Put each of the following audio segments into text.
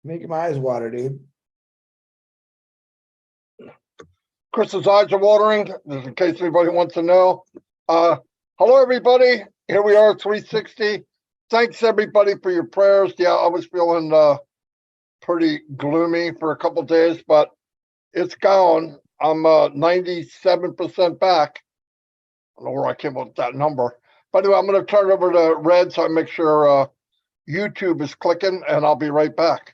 Making my eyes water, dude. Chris's eyes are watering, just in case anybody wants to know. Hello, everybody. Here we are, 360. Thanks, everybody, for your prayers. Yeah, I was feeling pretty gloomy for a couple days, but it's gone. I'm 97% back. I don't know where I came up with that number. But anyway, I'm going to turn it over to Red so I make sure YouTube is clicking, and I'll be right back.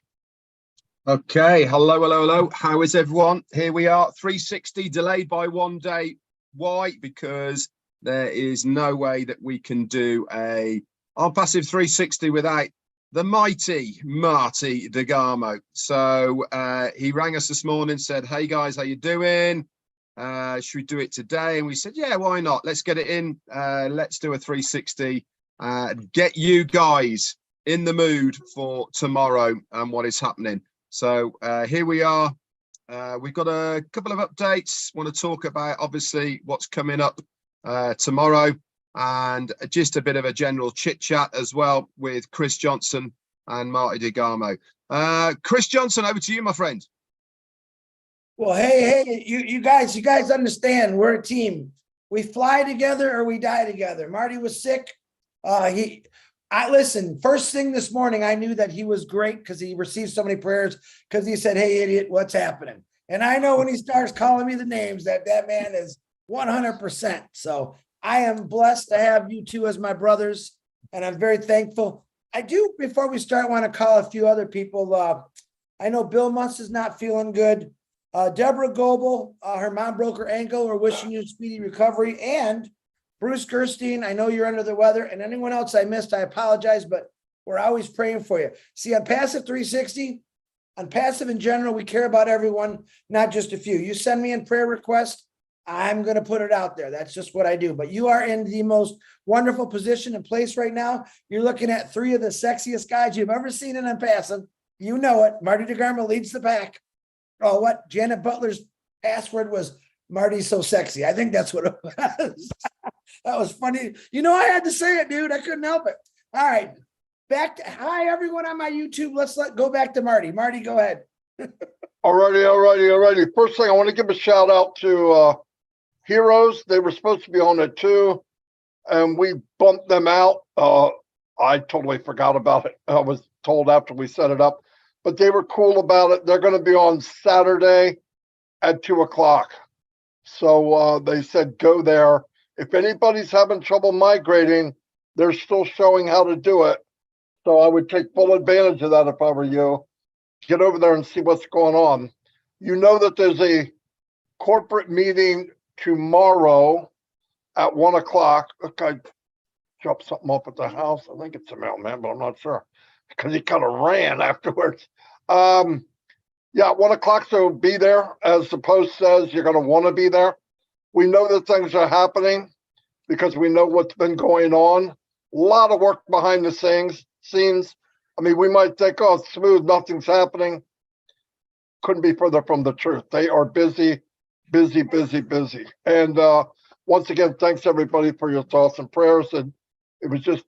Okay, hello. How is everyone? Here we are, 360, delayed by 1 day. Why? Because there is no way that we can do a OnPassive 360 without the mighty Marty DeGarmo. So he rang us this morning, said, hey guys, how you doing? Should we do it today? And we said, yeah, why not? Let's get it in. Let's do a 360. Get you guys in the mood for tomorrow and what is happening. So here we are. We've got a couple of updates. Want to talk about, obviously, what's coming up tomorrow, and just a bit of a general chit chat as well with Chris Johnson and Marty DeGarmo. Chris Johnson, over to you, my friend. Well, hey, you guys understand we're a team. We fly together or we die together. Marty was sick. Listen, first thing this morning, I knew that he was great because he received so many prayers because he said, hey, idiot, what's happening? And I know when he starts calling me the names that man is 100%. So I am blessed to have you two as my brothers, and I'm very thankful. I do, before we start, want to call a few other people. I know Bill Munce is not feeling good. Deborah Goebel, her mom broke her ankle. We're wishing you speedy recovery. And Bruce Gerstein, I know you're under the weather, and anyone else I missed, I apologize, but we're always praying for you. See, on Passive 360, on Passive in general, we care about everyone, not just a few. You send me in prayer requests, I'm going to put it out there. That's just what I do. But you are in the most wonderful position and place right now. You're looking at three of the sexiest guys you've ever seen in Passive. You know it. Marty DeGarmo leads the pack. Oh, what? Janet Butler's password was Marty's so sexy. I think that's what it was. That was funny. You know, I had to say it, dude. I couldn't help it. All right. Hi, everyone on my YouTube. Let's go back to Marty. Marty, go ahead. All righty. First thing, I want to give a shout out to Heroes. They were supposed to be on it too, and we bumped them out. I totally forgot about it. I was told after we set it up, but they were cool about it. They're going to be on Saturday at 2:00. So they said, go there. If anybody's having trouble migrating, they're still showing how to do it. So I would take full advantage of that if I were you. Get over there and see what's going on. You know that there's a corporate meeting tomorrow at 1:00. Look, I dropped something off at the house. I think it's a mailman, but I'm not sure because he kind of ran afterwards. Yeah, 1:00, so be there. As the post says, you're going to want to be there. We know that things are happening because we know what's been going on. A lot of work behind the scenes. I mean, we might think, oh, it's smooth, nothing's happening. Couldn't be further from the truth. They are busy. And once again, thanks everybody for your thoughts and prayers. And it was just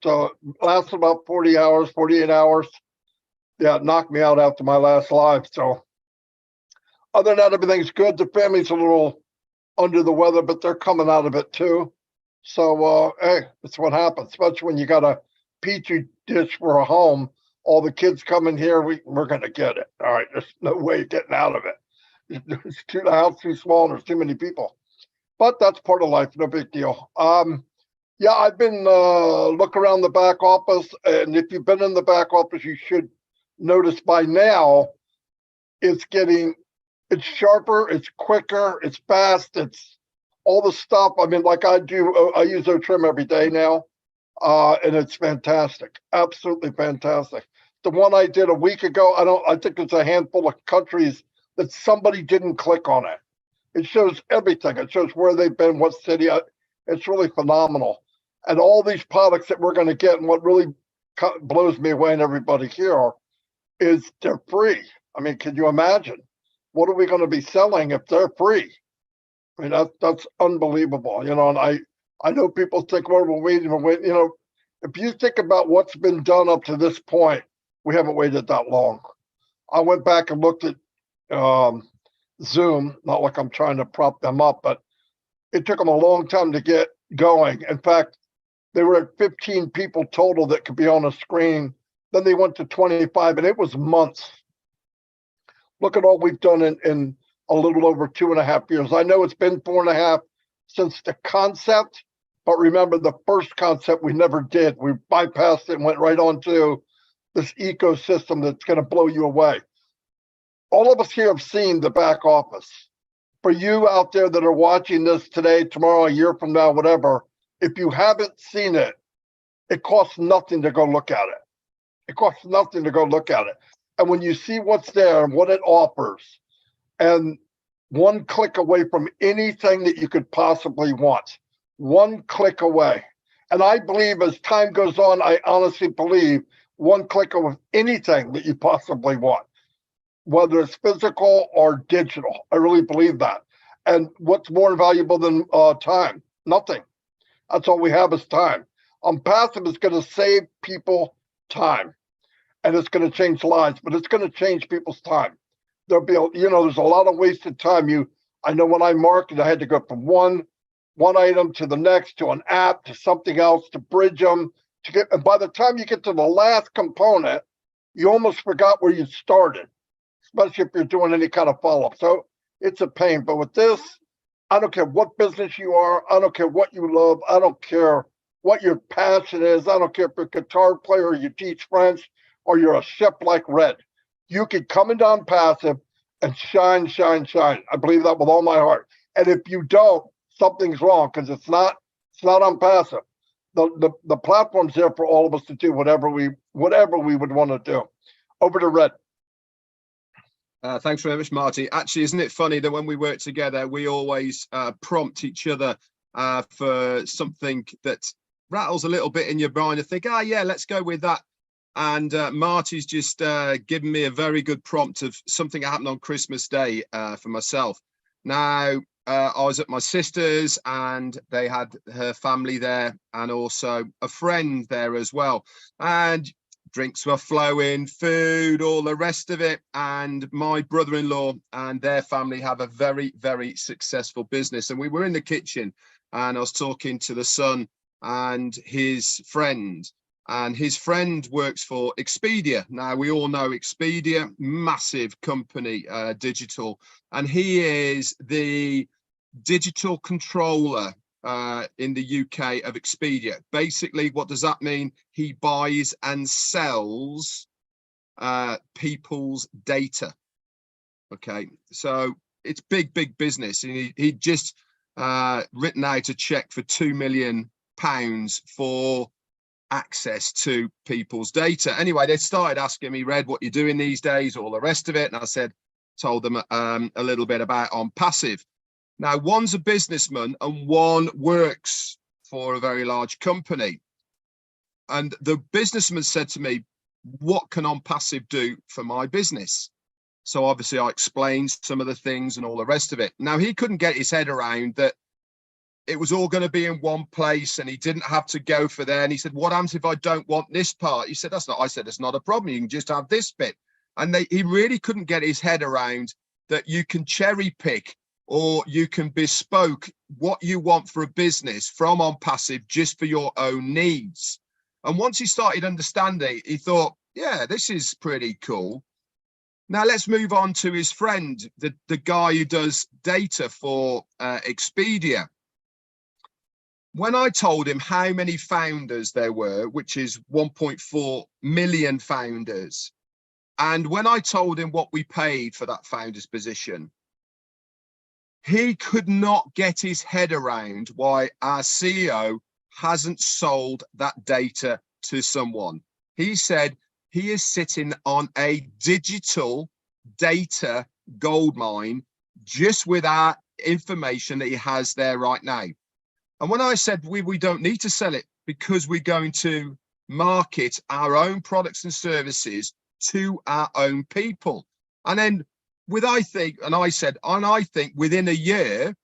lasted about 40 hours, 48 hours. Yeah, it knocked me out after my last live. So other than that, everything's good. The family's a little under the weather, but they're coming out of it too. So, hey, that's what happens, especially when you got a petri dish for a home. All the kids coming here, we're going to get it. All right, there's no way getting out of it. The house too small and there's too many people. But that's part of life, no big deal. Yeah, I've been looking around the back office, and if you've been in the back office, you should notice by now it's sharper, it's quicker, it's fast, it's all the stuff. I mean, like I use O-Trim every day now, and it's fantastic, absolutely fantastic. The one I did a week ago, I think it's a handful of countries that somebody didn't click on it. It shows everything. It shows where they've been, what city. It's really phenomenal. And all these products that we're going to get, and what really blows me away and everybody here is they're free. I mean, can you imagine? What are we going to be selling if they're free? I mean, that's unbelievable, you know. And I know people think, well, we're waiting. You know, if you think about what's been done up to this point, we haven't waited that long. I went back and looked at Zoom, not like I'm trying to prop them up, but it took them a long time to get going. In fact, they were at 15 people total that could be on a screen. Then they went to 25, and it was months. Look at all we've done in a little over 2.5 years. I know it's been 4.5 since the concept, but remember the first concept we never did. We bypassed it and went right on to this ecosystem that's going to blow you away. All of us here have seen the back office. For you out there that are watching this today, tomorrow, a year from now, whatever, if you haven't seen it, it costs nothing to go look at it. It costs nothing to go look at it. And when you see what's there and what it offers, and one click away from anything that you could possibly want, one click away. And I believe as time goes on, I honestly believe one click of anything that you possibly want, whether it's physical or digital. I really believe that. And what's more valuable than time? Nothing. That's all we have is time. OnPassive is going to save people time, and it's going to change lives, but it's going to change people's time. There'll be, there's a lot of wasted time. I know when I marketed, I had to go from one item to the next, to an app, to something else, to bridge them, and by the time you get to the last component, you almost forgot where you started, especially if you're doing any kind of follow-up. So it's a pain. But with this, I don't care what business you are. I don't care what you love. I don't care what your passion is. I don't care if you're a guitar player or you teach French or you're a chef like Red. You can come into OnPassive and shine, shine, shine. I believe that with all my heart. And if you don't, something's wrong, because it's not OnPassive. The platform's there for all of us to do whatever we would want to do. Over to Red. Thanks very much, Marty. Actually, isn't it funny that when we work together, we always prompt each other for something that rattles a little bit in your mind and think, yeah, let's go with that. And Marty's just given me a very good prompt of something that happened on Christmas Day for myself. Now, I was at my sister's and they had her family there and also a friend there as well. And drinks were flowing, food, all the rest of it. And my brother-in-law and their family have a very, very successful business. And we were in the kitchen and I was talking to the son and his friend. And his friend works for Expedia. Now, we all know Expedia, massive company, digital. And he is the digital controller in the UK of Expedia. Basically, what does that mean? He buys and sells people's data. Okay, so it's big business. And he just written out a check for £2 million for access to people's data. Anyway, they started asking me, Red, what you're doing these days, all the rest of it. And I told them a little bit about OnPassive. Now, one's a businessman and one works for a very large company. And the businessman said to me, what can OnPassive do for my business? So obviously I explained some of the things and all the rest of it. Now, he couldn't get his head around that it was all going to be in one place and he didn't have to go for there. And he said, what happens if I don't want this part? He said, I said, it's not a problem. You can just have this bit. And he really couldn't get his head around that you can cherry pick or you can bespoke what you want for a business from OnPassive just for your own needs. And once he started understanding, he thought, yeah, this is pretty cool. Now let's move on to his friend, the guy who does data for Expedia. When I told him how many founders there were, which is 1.4 million founders, and when I told him what we paid for that founder's position, he could not get his head around why our CEO hasn't sold that data to someone. He said he is sitting on a digital data goldmine just with our information that he has there right now. And when I said we don't need to sell it because we're going to market our own products and services to our own people. And then I think within a year,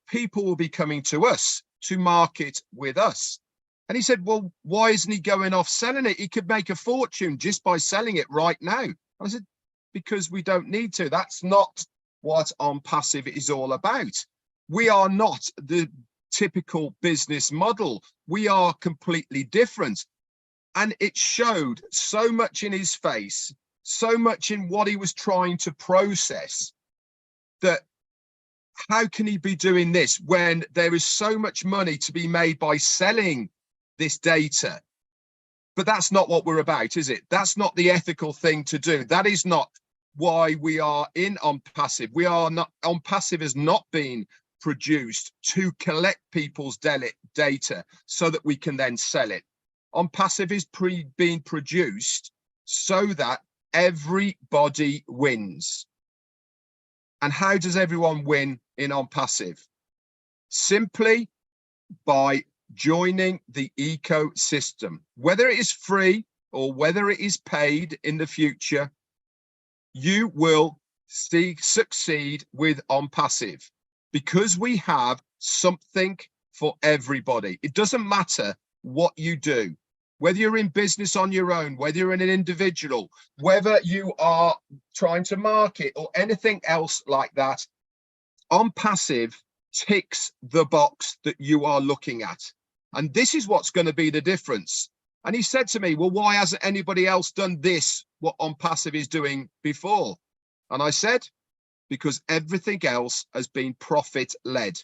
people will be coming to us to market with us. And he said, well, why isn't he going off selling it? He could make a fortune just by selling it right now. I said, because we don't need to. That's not what OnPassive is all about. We are not the typical business model. We are completely different. And it showed so much in his face, so much in what he was trying to process, that how can he be doing this when there is so much money to be made by selling this data? But that's not what we're about, is it? That's not the ethical thing to do. That is not why we are in OnPassive. We are not, OnPassive has not been produced to collect people's data so that we can then sell it. OnPassive is being produced so that everybody wins. And how does everyone win in OnPassive? Simply by joining the ecosystem. Whether it is free or whether it is paid in the future, you will succeed with OnPassive, because we have something for everybody. It doesn't matter what you do, whether you're in business on your own, whether you're an individual, whether you are trying to market or anything else like that. OnPassive ticks the box that you are looking at. And this is what's going to be the difference. And he said to me, well, why hasn't anybody else done this, what OnPassive is doing before? And I said, because everything else has been profit-led.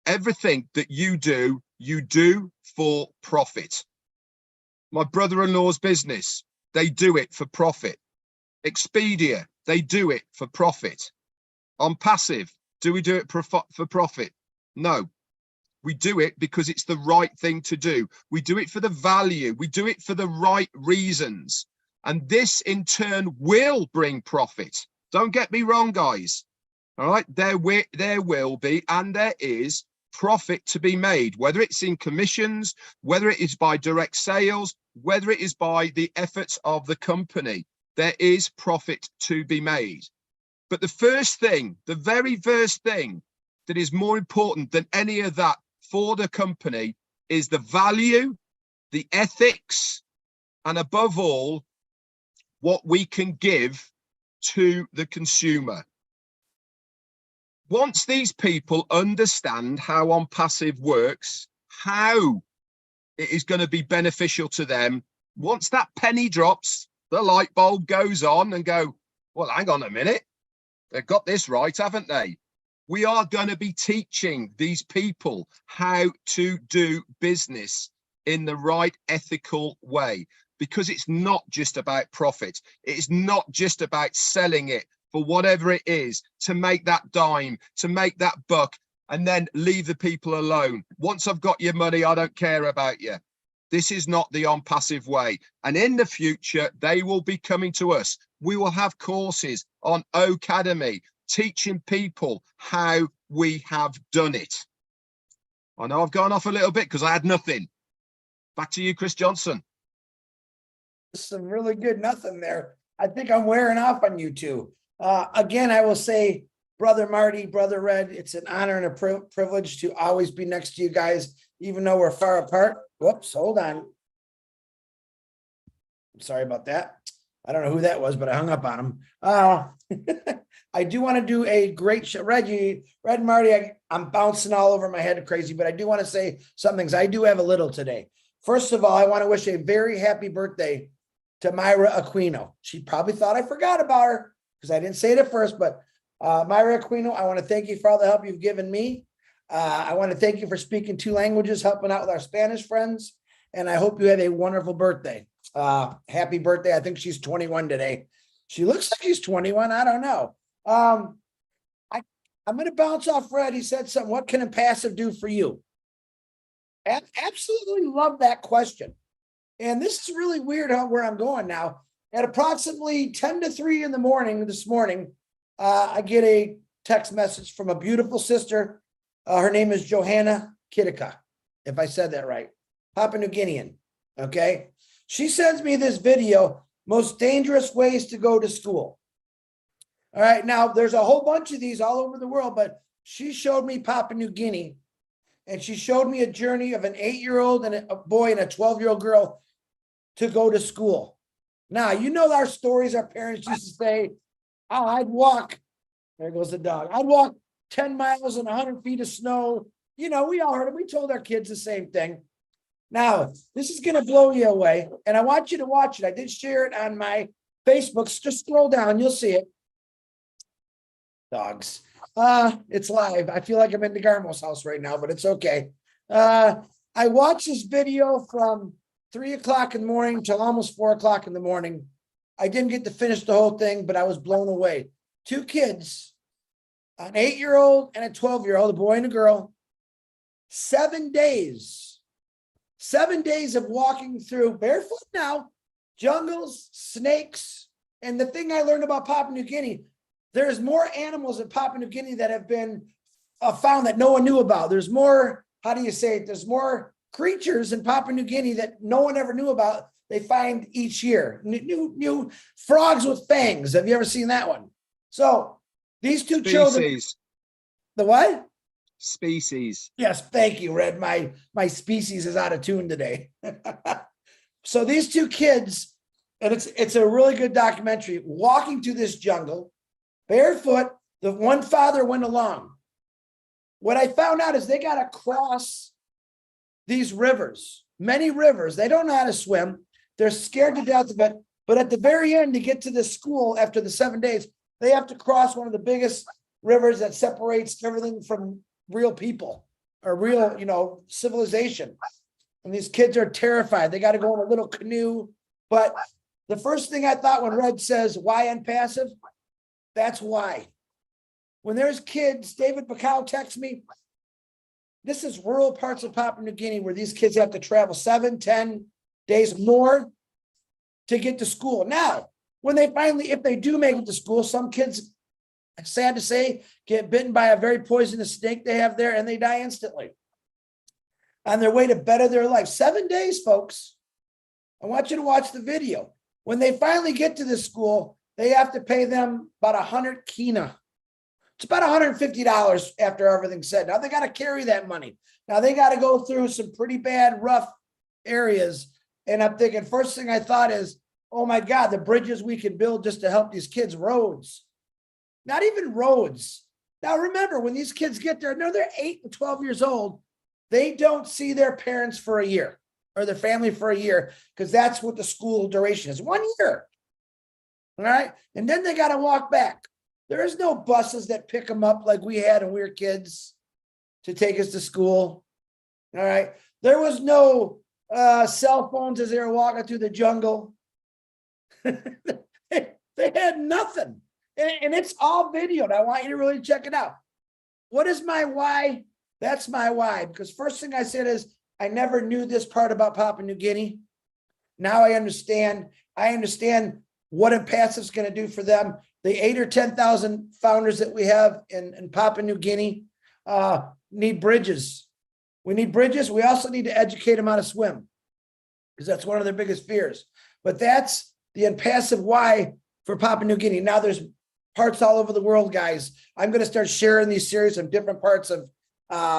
Everything that you do for profit. My brother-in-law's business, they do it for profit. Expedia, they do it for profit. OnPassive, do we do it for profit? No. We do it because it's the right thing to do. We do it for the value. We do it for the right reasons. And this in turn will bring profit. Don't get me wrong, guys. All right, there will be, and there is profit to be made, whether it's in commissions, whether it is by direct sales, whether it is by the efforts of the company. There is profit to be made. But the first thing, the very first thing that is more important than any of that for the company is the value, the ethics, and above all, what we can give to the consumer. Once these people understand how OnPassive works, how it is going to be beneficial to them, once that penny drops, the light bulb goes on and go, well, hang on a minute, they've got this right, haven't they? We are going to be teaching these people how to do business in the right ethical way, because it's not just about profit. It's not just about selling it for whatever it is, to make that dime, to make that buck, and then leave the people alone. Once I've got your money, I don't care about you. This is not the OnPassive way. And in the future, they will be coming to us. We will have courses on Academy, teaching people how we have done it. I know I've gone off a little bit because I had nothing. Back to you, Chris Johnson. Some really good nothing there. I think I'm wearing off on you two. Again, I will say, Brother Marty, Brother Red, it's an honor and a privilege to always be next to you guys, even though we're far apart. Whoops, hold on. I'm sorry about that. I don't know who that was, but I hung up on him. I do want to do a great show. Red Marty, I'm bouncing all over my head crazy, but I do want to say some things. I do have a little today. First of all, I want to wish a very happy birthday to Myra Aquino. She probably thought I forgot about her because I didn't say it at first, but Myra Aquino, I want to thank you for all the help you've given me. I want to thank you for speaking 2 languages, helping out with our Spanish friends, and I hope you have a wonderful birthday. Happy birthday. I think she's 21 today. She looks like she's 21. I don't know. I'm going to bounce off Red. He said something. What can OnPassive do for you? Absolutely love that question. And this is really weird where I'm going now. At approximately 10 to 3 in the morning this morning, I get a text message from a beautiful sister. Her name is Johanna Kitika, if I said that right. Papua New Guinean. Okay. She sends me this video, most dangerous ways to go to school. All right. Now, there's a whole bunch of these all over the world, but she showed me Papua New Guinea, and she showed me a journey of an 8-year-old and a boy and a 12-year-old girl to go to school. Now, you know our stories, our parents used to say, oh, I'd walk, there goes the dog. I'd walk 10 miles in 100 feet of snow. You know, we all heard it. We told our kids the same thing. Now, this is going to blow you away, and I want you to watch it. I did share it on my Facebook. Just scroll down. You'll see it. Dogs. It's live. I feel like I'm in DeGarmo's house right now, but it's okay. I watched this video from 3 o'clock in the morning till almost 4 o'clock in the morning. I didn't get to finish the whole thing, but I was blown away. 2 kids, an 8-year-old and a 12-year-old, a boy and a girl, 7 days. 7 days of walking through barefoot now, jungles, snakes. And the thing I learned about Papua New Guinea, there's more animals in Papua New Guinea that have been found that no one knew about. There's more, how do you say it? There's more creatures in Papua New Guinea that no one ever knew about. They find each year. New frogs with fangs. Have you ever seen that one? So these 2 children. Species. The what? Species. Yes, thank you, Red. My species is out of tune today. So these 2 kids, and it's a really good documentary, walking through this jungle, barefoot. The one father went along. What I found out is they got to cross these rivers, many rivers. They don't know how to swim. They're scared to death of it. But at the very end, to get to the school after the 7 days, they have to cross one of the biggest rivers that separates everything from real people or real, civilization. And these kids are terrified. They got to go in a little canoe. But the first thing I thought when Red says, why OnPassive? That's why. When there's kids, David Bacall texts me, this is rural parts of Papua New Guinea where these kids have to travel 7, 10 days more to get to school. Now, when they finally, if they do make it to school, some kids, sad to say, get bitten by a very poisonous snake they have there and they die instantly on their way to better their life. 7 days, folks. I want you to watch the video. When they finally get to this school, they have to pay them about 100 kina. It's about $150 after everything's said. Now they got to carry that money. Now they got to go through some pretty bad, rough areas. And I'm thinking, first thing I thought is, oh my God, the bridges we can build just to help these kids, roads. Not even roads. Now remember, when these kids get there, no, they're 8 and 12 years old. They don't see their parents for a year or their family for a year because that's what the school duration is, 1 year. All right. And then they got to walk back. There is no buses that pick them up like we had when we were kids to take us to school. All right. There was no cell phones as they were walking through the jungle. They had nothing. And it's all videoed. I want you to really check it out. What is my why? That's my why. Because first thing I said is I never knew this part about Papua New Guinea. Now I understand. I understand what OnPassive is going to do for them. The 8,000 or 10,000 founders that we have in Papua New Guinea need bridges. We need bridges. We also need to educate them how to swim because that's one of their biggest fears. But that's the OnPassive why for Papua New Guinea. Now there's parts all over the world, guys. I'm going to start sharing these series of different parts of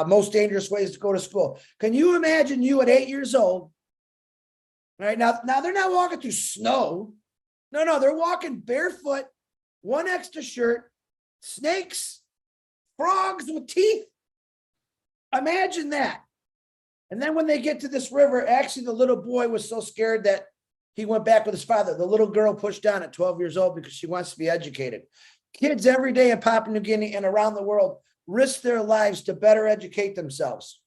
most dangerous ways to go to school. Can you imagine you at 8 years old? Right now they're not walking through snow. No, they're walking barefoot, one extra shirt, snakes, frogs with teeth. Imagine that. And then when they get to this river, actually the little boy was so scared that he went back with his father. The little girl pushed down at 12 years old because she wants to be educated. Kids every day in Papua New Guinea and around the world risk their lives to better educate themselves.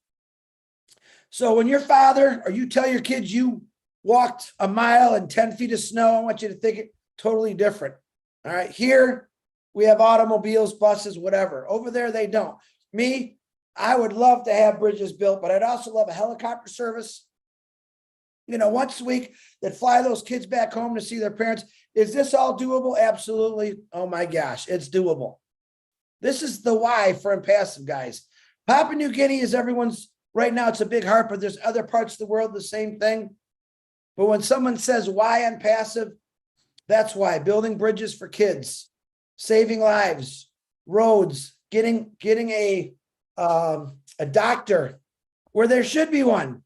So when your father or you tell your kids you walked a mile in 10 feet of snow, I want you to think it totally different. All right. Here we have automobiles, buses, whatever. Over there, they don't. Me, I would love to have bridges built, but I'd also love a helicopter service, once a week that fly those kids back home to see their parents. Is this all doable? Absolutely. Oh my gosh, it's doable. This is the why for OnPassive, guys. Papua New Guinea is everyone's right now. It's a big heart, but there's other parts of the world, the same thing. But when someone says why OnPassive, that's why. Building bridges for kids, saving lives, roads, getting a doctor where there should be one.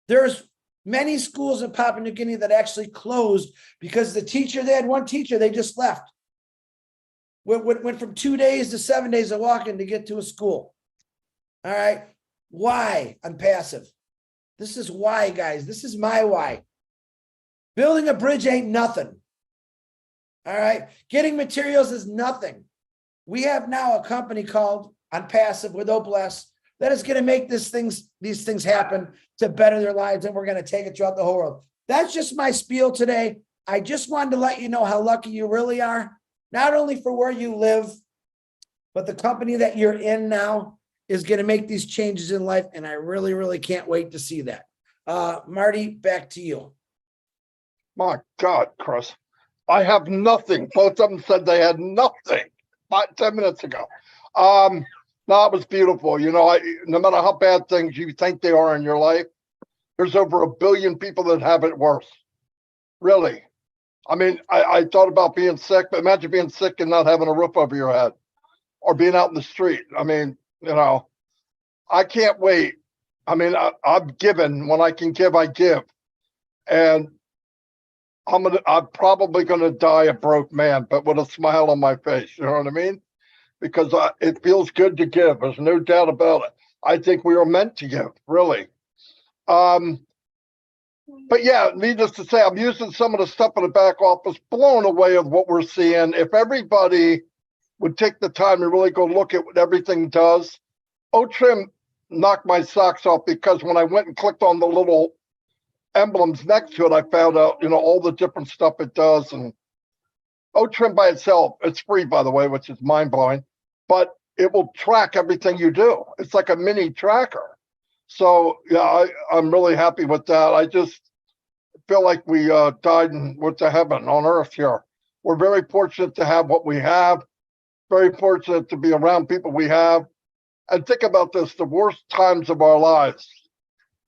There's Many schools in Papua New Guinea that actually closed because they had one teacher, they just left. Went from 2 days to 7 days of walking to get to a school. All right. Why? OnPassive. This is why, guys. This is my why. Building a bridge ain't nothing. All right. Getting materials is nothing. We have now a company called OnPassive with Obless that is going to make these things happen to better their lives, and we're going to take it throughout the whole world. That's just my spiel today. I just wanted to let you know how lucky you really are, not only for where you live, but the company that you're in now is going to make these changes in life, and I really, really can't wait to see that. Marty, back to you. My God, Chris, I have nothing. Both of them said they had nothing 10 minutes ago. No, it was beautiful. You know, no matter how bad things you think they are in your life, there's over 1 billion people that have it worse. Really. I mean, I thought about being sick, but imagine being sick and not having a roof over your head or being out in the street. I mean, you know, I can't wait. I mean, I'm given. When I can give, I give. And I'm probably gonna die a broke man, but with a smile on my face. You know what I mean? Because it feels good to give. There's no doubt about it. I think we were meant to give, really. But yeah, needless to say, I'm using some of the stuff in the back office, blown away with what we're seeing. If everybody would take the time to really go look at what everything does, Otrim knocked my socks off, because when I went and clicked on the little emblems next to it, I found out, you know, all the different stuff it does. And Otrim by itself, it's free, by the way, which is mind-blowing, but it will track everything you do. It's like a mini tracker. So yeah, I'm really happy with that. I just feel like we died and went to heaven on earth here. We're very fortunate to have what we have, very fortunate to be around people we have. And think about this, the worst times of our lives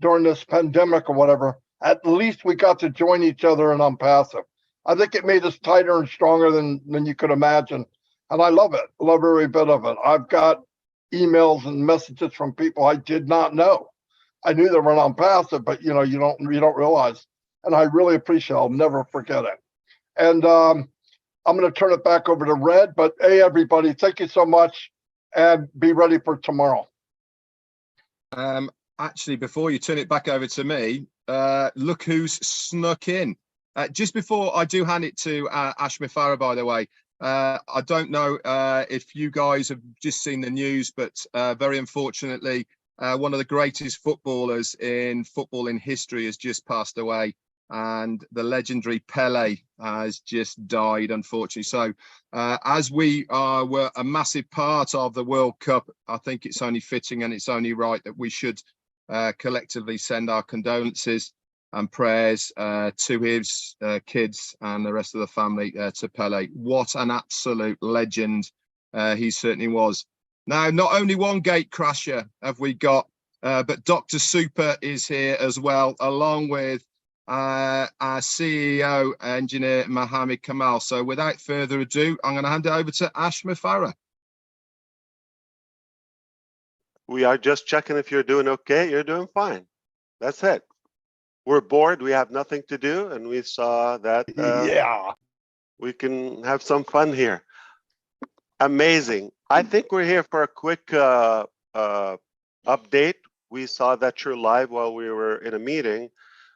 during this pandemic or whatever, at least we got to join each other in OnPassive. I think it made us tighter and stronger than you could imagine. And I love it. I love every bit of it. I've got emails and messages from people I did not know. I knew they were OnPassive, but you know, you don't realize. And I really appreciate it. I'll never forget it. And I'm going to turn it back over to Red. But hey, everybody, thank you so much, and be ready for tomorrow. Actually, before you turn it back over to me, look who's snuck in. Just before I do hand it to Ash Mufareh, by the way, I don't know if you guys have just seen the news, but very unfortunately, one of the greatest footballers in football in history has just passed away, and the legendary Pele has just died, unfortunately. So as we were a massive part of the World Cup, I think it's only fitting and it's only right that we should collectively send our condolences and prayers to his kids and the rest of the family, to Pele. What an absolute legend he certainly was. Now, not only one gate crasher have we got, but Dr. Super is here as well, along with our CEO, engineer Mohamed Kumal. So without further ado, I'm going to hand it over to Ash Mufareh. We are just checking if you're doing okay. You're doing fine. That's it. We're bored. We have nothing to do. And we saw that Yeah, we can have some fun here. Amazing. I think we're here for a quick update. We saw that you're live while we were in a meeting.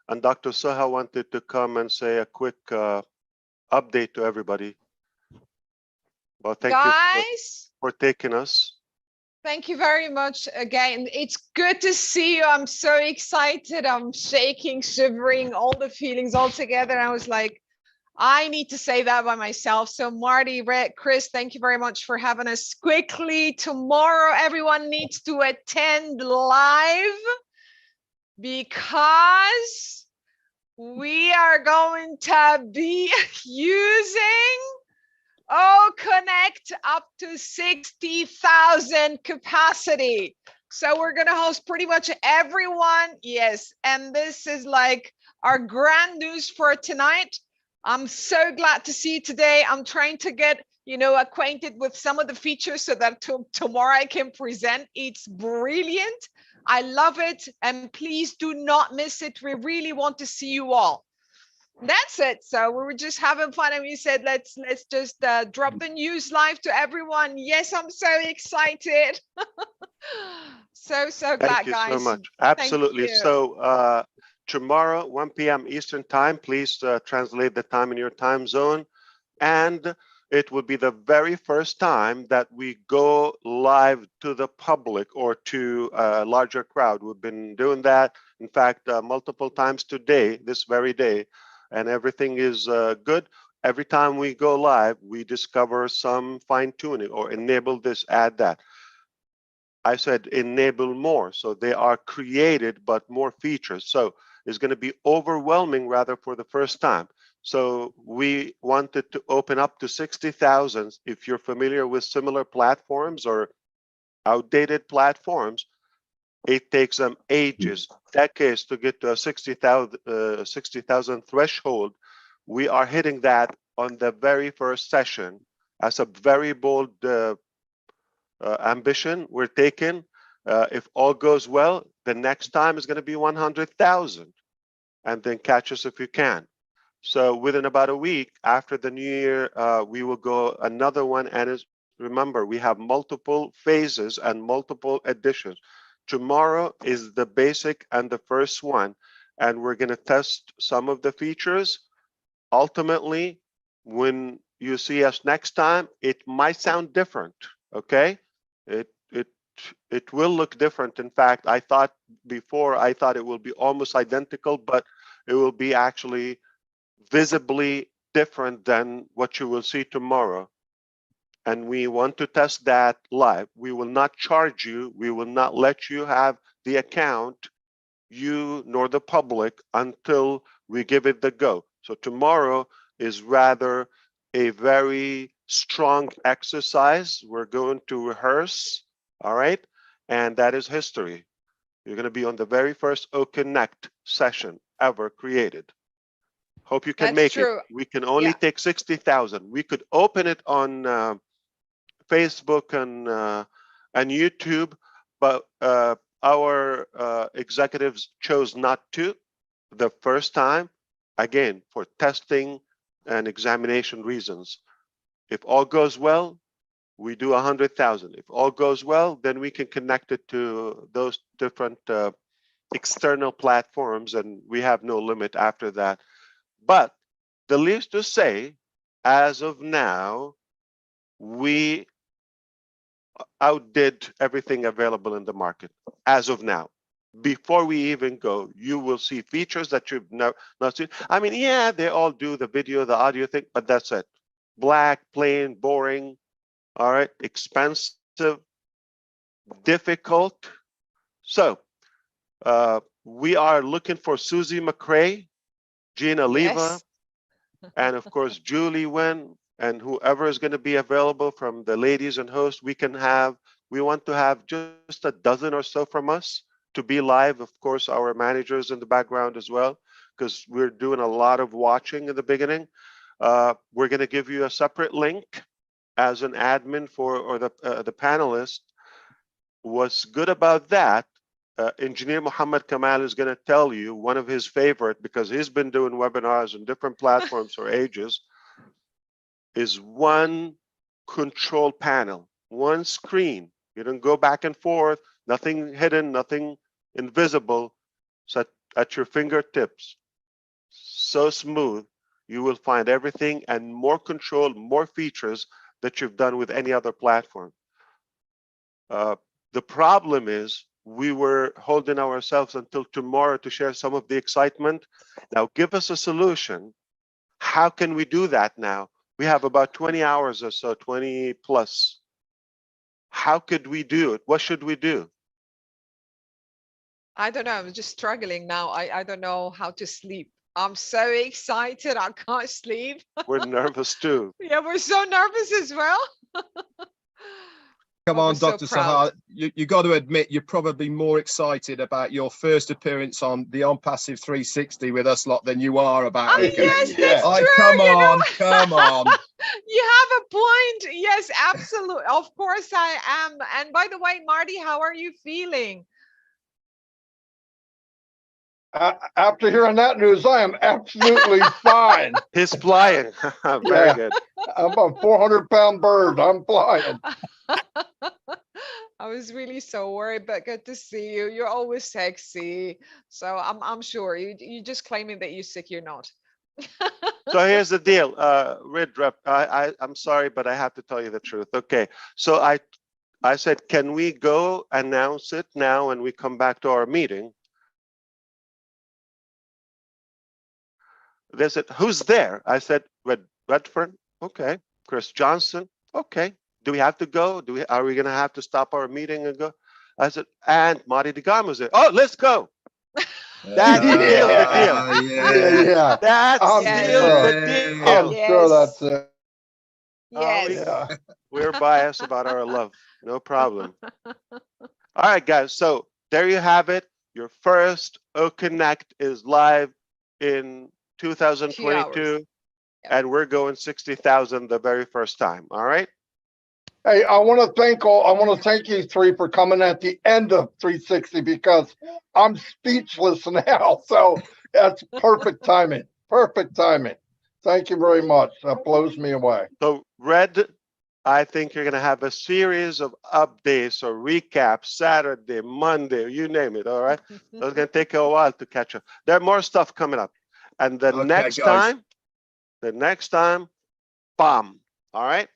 And Dr. Soha wanted to come and say a quick update to everybody. Well, thank you for taking us. Thank you very much again. It's good to see you. I'm so excited. I'm shaking, shivering, all the feelings all together. I was like, I need to say that by myself. So Marty, Red, Chris, thank you very much for having us. Quickly, tomorrow, everyone needs to attend live, because we are going to be using Connect up to 60,000 capacity. So we're going to host pretty much everyone. Yes. And this is like our grand news for tonight. I'm so glad to see you today. I'm trying to get, acquainted with some of the features so that tomorrow I can present. It's brilliant. I love it. And please do not miss it. We really want to see you all. That's it. So we were just having fun, and we said, let's just drop the news live to everyone. Yes, I'm so excited. So Thank glad, you guys. so much. Thank Absolutely. you. So tomorrow, 1 p.m. Eastern time, please translate the time in your time zone. And it will be the very first time that we go live to the public or to a larger crowd. We've been doing that, in fact, multiple times today, this very day, and everything is good. Every time we go live, we discover some fine tuning or enable this, add that. I said enable more, so they are created, but more features. So it's going to be overwhelming rather for the first time. So we wanted to open up to 60,000. If you're familiar with similar platforms or outdated platforms, it takes them ages, decades to get to a 60,000 threshold. We are hitting that on the very first session as a very bold ambition we're taking. If all goes well, the next time is going to be 100,000, and then catch us if you can. So within about a week after the new year, we will go another one. And remember, we have multiple phases and multiple editions. Tomorrow is the basic and the first one, and we're going to test some of the features. Ultimately, when you see us next time, it might sound different. Okay, it will look different. In fact, I thought it will be almost identical, but it will be actually visibly different than what you will see tomorrow. And we want to test that live. We will not charge you. We will not let you have the account, you nor the public, until we give it the go. So tomorrow is rather a very strong exercise. We're going to rehearse, all right? And that is history. You're going to be on the very first OConnect session ever created. Hope you can That's make true. it. We can only take 60,000. We could open it on Facebook and YouTube, but our executives chose not to the first time, again, for testing and examination reasons. If all goes well, we do 100,000. If all goes well, then we can connect it to those different external platforms, and we have no limit after that. But the least to say, as of now, we outdid everything available in the market as of now. Before we even go, you will see features that you've not seen. I mean, yeah, they all do the video, the audio thing, but that's it. Black, plain, boring, all right, expensive, difficult. So we are looking for Susie McRae, Gina Leva, and of course, Julie Wen, and whoever is going to be available from the ladies and hosts. We want to have just a dozen or so from us to be live. Of course, our managers in the background as well, because we're doing a lot of watching in the beginning. We're going to give you a separate link as an admin or the panelist. What's good about that, Engineer Mohamed Kamal is going to tell you one of his favorite, because he's been doing webinars on different platforms for ages, is one control panel, one screen. You don't go back and forth, nothing hidden, nothing invisible. So at your fingertips, so smooth, you will find everything and more control, more features that you've done with any other platform. The problem is we were holding ourselves until tomorrow to share some of the excitement. Now give us a solution. How can we do that now? We have about 20 hours or so, 20 plus. How could we do it? What should we do? I don't know. I'm just struggling now. I don't know how to sleep. I'm so excited. I can't sleep. We're nervous too. Yeah, we're so nervous as well. Come on, so Dr. Soha, you got to admit you're probably more excited about your first appearance on the OnPassive 360 with us lot than you are about it. Yes, that's true. Come on, come on. You have a point. Yes, absolutely. Of course I am. And by the way, Marty, how are you feeling? After hearing that news, I am absolutely fine. He's flying. Very Yeah. good. I'm a 400-pound bird. I'm flying. I was really so worried, but good to see you. You're always sexy. So I'm sure you just claiming that you're sick, you're not. So here's the deal, Red Rep. I'm sorry, but I have to tell you the truth. Okay, so I said, can we go announce it now and we come back to our meeting? They said, who's there? I said, Redfern. Okay. Chris Johnson. Okay. Do we have to go? Are we gonna have to stop our meeting and go? I said, and Marty DeGarmo was there. Oh, let's go. That sealed the deal. Yeah. That I'm sealed the I'm deal. sure that's it. Yes. Yeah. We're biased about our love. No problem. All right, guys. So there you have it. Your first O Connect is live in 2022, and we're going 60,000 the very first time. All right. Hey, I want to thank you three for coming at the end of 360 because I'm speechless now. So that's perfect timing. Perfect timing. Thank you very much. That blows me away. So Red, I think you're gonna have a series of updates or recaps Saturday, Monday, you name it. All right. So it's gonna take a while to catch up. There's more stuff coming up, and the next time, bomb. All right.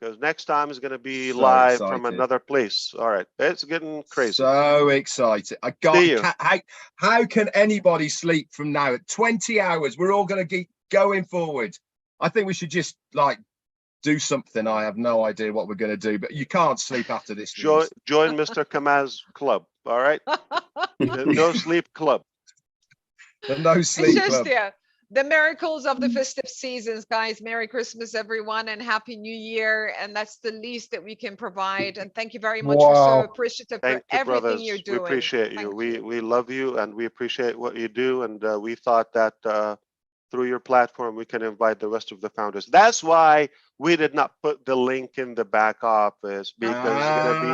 Because next time is going to be So live excited. from another place. All right, it's getting crazy. So excited. I got. How can anybody sleep from now? At 20 hours, we're all going to keep going forward. I think we should just like do something. I have no idea what we're going to do, but you can't sleep after this. Join Mr. Kamal's club. All right, the no sleep club. The no sleep It's just club. the miracles of the festive seasons, guys. Merry Christmas, everyone, and Happy New Year. And that's the least that we can provide. And thank you very much. We're so appreciative for everything you're doing. We appreciate you. We love you, and we appreciate what you do. And we thought that through your platform, we can invite the rest of the founders. That's why we did not put the link in the back office, because it's going to be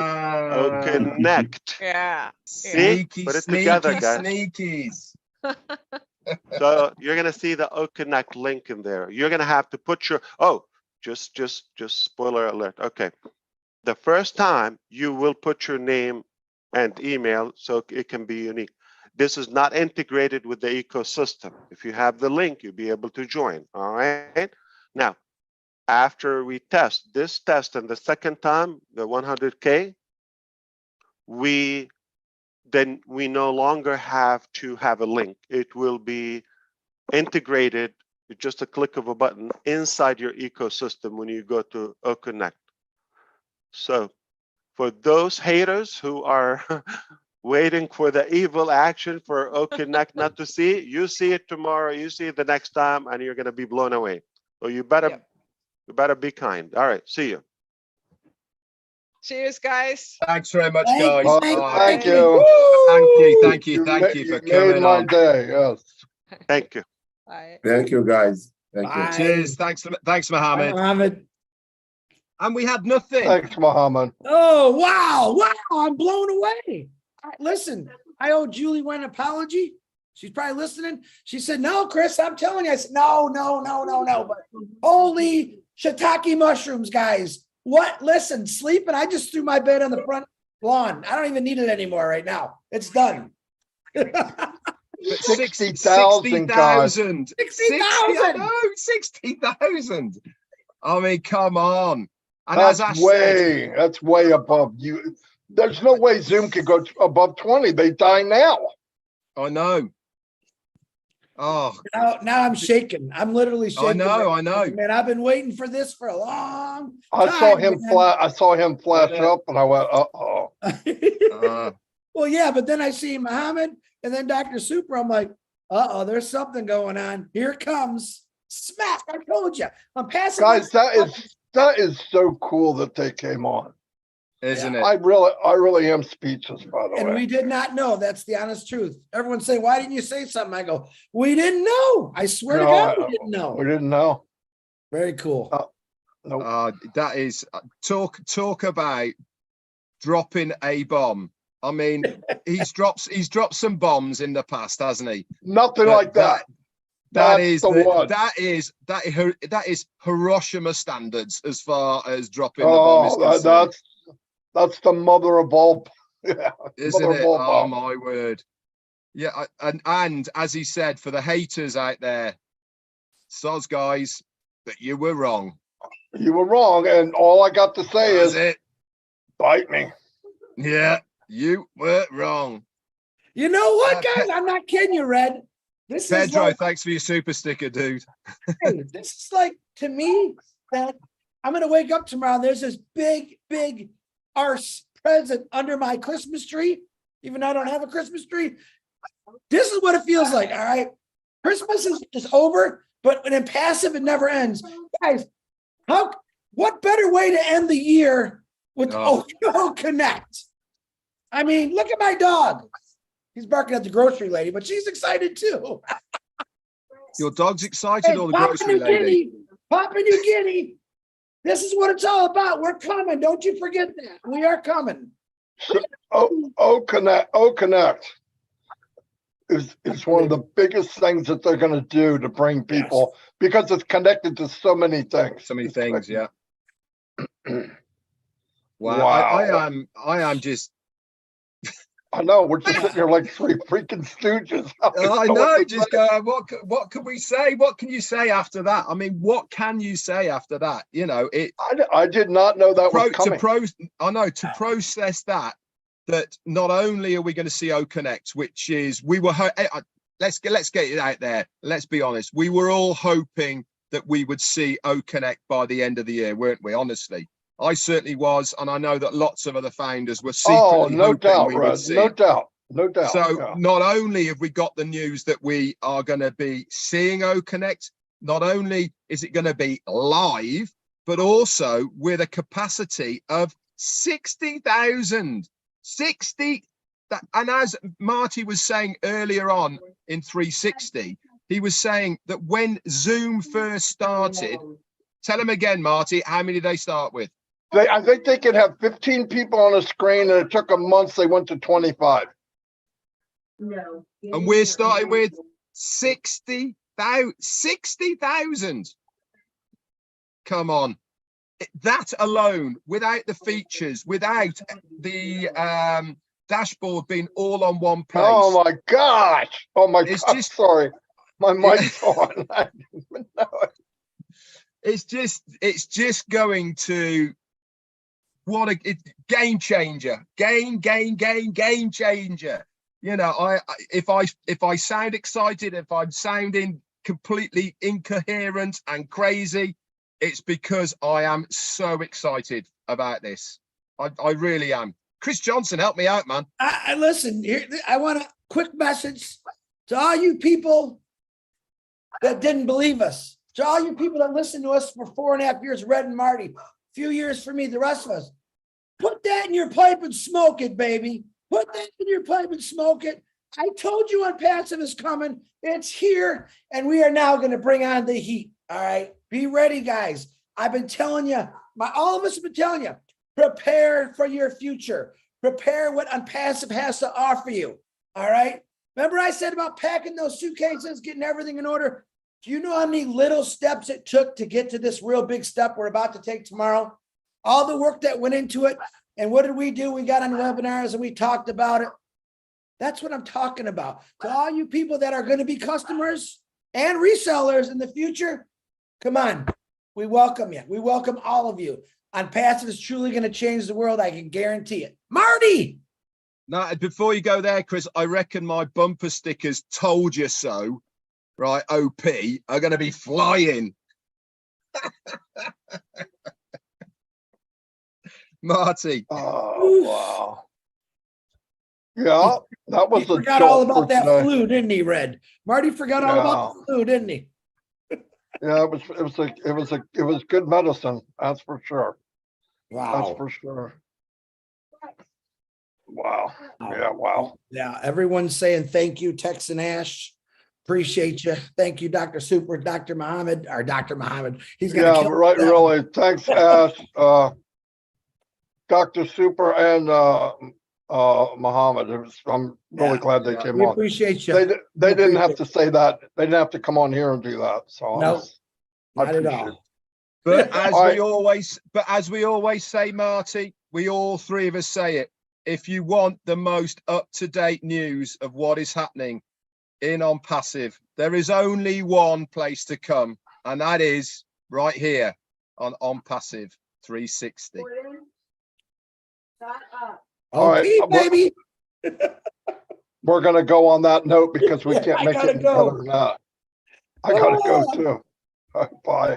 O Connect. Yeah. See? Put it together, guys. Sneakies. So you're gonna see the O Connect link in there. You're gonna have to put your just spoiler alert. Okay, the first time you will put your name and email so it can be unique. This is not integrated with the ecosystem. If you have the link, you'll be able to join. All right. Now, after we test this test and the second time, the 100K, then we no longer have to have a link. It will be integrated with just a click of a button inside your ecosystem when you go to O Connect. So for those haters who are waiting for the evil action for O Connect not to see, you see it tomorrow, you see it the next time, and you're gonna be blown away. So you better be kind. All right, see you. Cheers, guys. Thanks very much, guys. Thank you. Thank you for coming my on. day. Yes. Thank you. Bye. Thank you, guys. Thank Bye. you. Cheers. Thanks, Mohamed. Mohamed. And we had nothing. Thanks, Mohamed. Oh, wow. I'm blown away. Listen, I owe Julie one apology. She's probably listening. She said, no, Chris, I'm telling you. I said, no. But holy shiitake mushrooms, guys. What? Listen, sleeping. I just threw my bed on the front lawn. I don't even need it anymore right now. It's done. 60,000 guys. 60,000. 60,000. 60,000. I mean, come on. And That's way above you. There's no way Zoom could go above 20. They die now. I know. Oh, now I'm shaking. I'm literally shaking. I know. Man, I've been waiting for this for a long time. I saw him flash up, and I went, uh-oh. Well, yeah, but then I see Mohamed and then Dr. Super. I'm like, there's something going on. Here it comes. Smack! I told you. I'm passing. Guys, that is so cool that they came on. Isn't it? I really am speechless, by the way. And we did not know. That's the honest truth. Everyone say, why didn't you say something? I go, we didn't know. I swear to God, we didn't know. We didn't know. Very cool. Nope. That is talk about dropping a bomb I mean, he's dropped some bombs in the past, hasn't he? Nothing But like that. That That's is the one. that is Hiroshima standards as far as dropping the bomb is Oh, concerned, that's the mother of all. Yeah, isn't mother of it? all Oh bombs. my word! Yeah, and as he said, for the haters out there, soz guys, but you were wrong. You were wrong, and all I got to say That was is, it. bite me. Yeah, you were wrong. You know what, Pe- guys? I'm not kidding you, Red. This is Pedro, like, thanks for your super sticker, dude. hey, this is like, to me, that I'm gonna wake up tomorrow. There's this big, big arse present under my Christmas tree, even though I don't have a Christmas tree. This is what it feels like. All right, Christmas is over, but in passive, it never ends, guys. What better way to end the year with O Connect? I mean, look at my dog. He's barking at the grocery lady, but she's excited too. Your dog's excited, Hey, or the Papua grocery New lady? Guinea, Papua New Guinea. This is what it's all about. We're coming. Don't you forget that. We are coming. O Connect is one of the biggest things that they're going to do to bring people, because it's connected to so many things. So many things, yeah. Wow. I am just. I know, we're just sitting here like three freaking stooges. I know, just go. What can we say? What can you say after that? I mean, what can you say after that? You know, I did not know that was coming. To process that not only are we going to see O Connect, which is let's get it out there. Let's be honest. We were all hoping that we would see O Connect by the end of the year, weren't we? Honestly, I certainly was, and I know that lots of other founders were secretly no hoping doubt, we would see no it. doubt, no doubt. So not only have we got the news that we are going to be seeing O Connect, not only is it going to be live, but also with a capacity of 60,000. 60. And as Marty was saying earlier on in 360, he was saying that when Zoom first started, tell him again, Marty, how many did they start with? I think they could have 15 people on a screen, and it took them months. They went to 25. No. And we're starting with 60,000. 60,000. Come on. That alone, without the features, without the dashboard being all on one place. Oh my gosh. Oh my God. Sorry. My mic's on. I didn't even know it. It's just going to game changer. Game changer. You know, if I sound excited, if I'm sounding completely incoherent and crazy, it's because I am so excited about this. I really am. Chris Johnson, help me out, man. I listen here. I want a quick message to all you people that didn't believe us, to all you people that listened to us for 4.5 years, Red and Marty, a few years for me, the rest of us. Put that in your pipe and smoke it, baby. Put that in your pipe and smoke it. I told you OnPassive is coming. It's here, and we are now going to bring on the heat. All right, be ready, guys. I've been telling you, all of us have been telling you, prepare for your future. Prepare what OnPassive has to offer you. All right. Remember I said about packing those suitcases, getting everything in order? Do you know how many little steps it took to get to this real big step we're about to take tomorrow? All the work that went into it. And what did we do? We got on webinars and we talked about it. That's what I'm talking about. To all you people that are going to be customers and resellers in the future, come on. We welcome you. We welcome all of you. OnPassive is truly going to change the world. I can guarantee it. Marty. Now, before you go there, Chris, I reckon my bumper stickers "Told You So," right? OP are going to be flying. Marty. Oh, wow. Yeah, that was He forgot all about that flu, didn't he, Red? Marty forgot all about the flu, didn't he? Yeah, it was good medicine. That's for sure. Wow. That's for sure. Wow. Yeah, wow. Yeah, everyone's saying thank you, Tex and Ash. Appreciate you. Thank you, Dr. Super, Dr. Mohamed, or Dr. Mohamed. He's gonna kill right, really. Thanks, Ash, Dr. Super, and Mohamed. I'm really Yeah. glad they Yeah. came We on. appreciate you. They didn't have to say that. They didn't have to come on here and do that. So No, I not at appreciate all. it. But as All we right. always say, Marty, we all three of us say it. If you want the most up-to-date news of what is happening in OnPassive, there is only one place to come, and that is right here on OnPassive 360. All right, Okay, baby. We're gonna go on that note because we Yeah, can't I make gotta it any go. better than that. I gotta go Ah. too. All right, bye.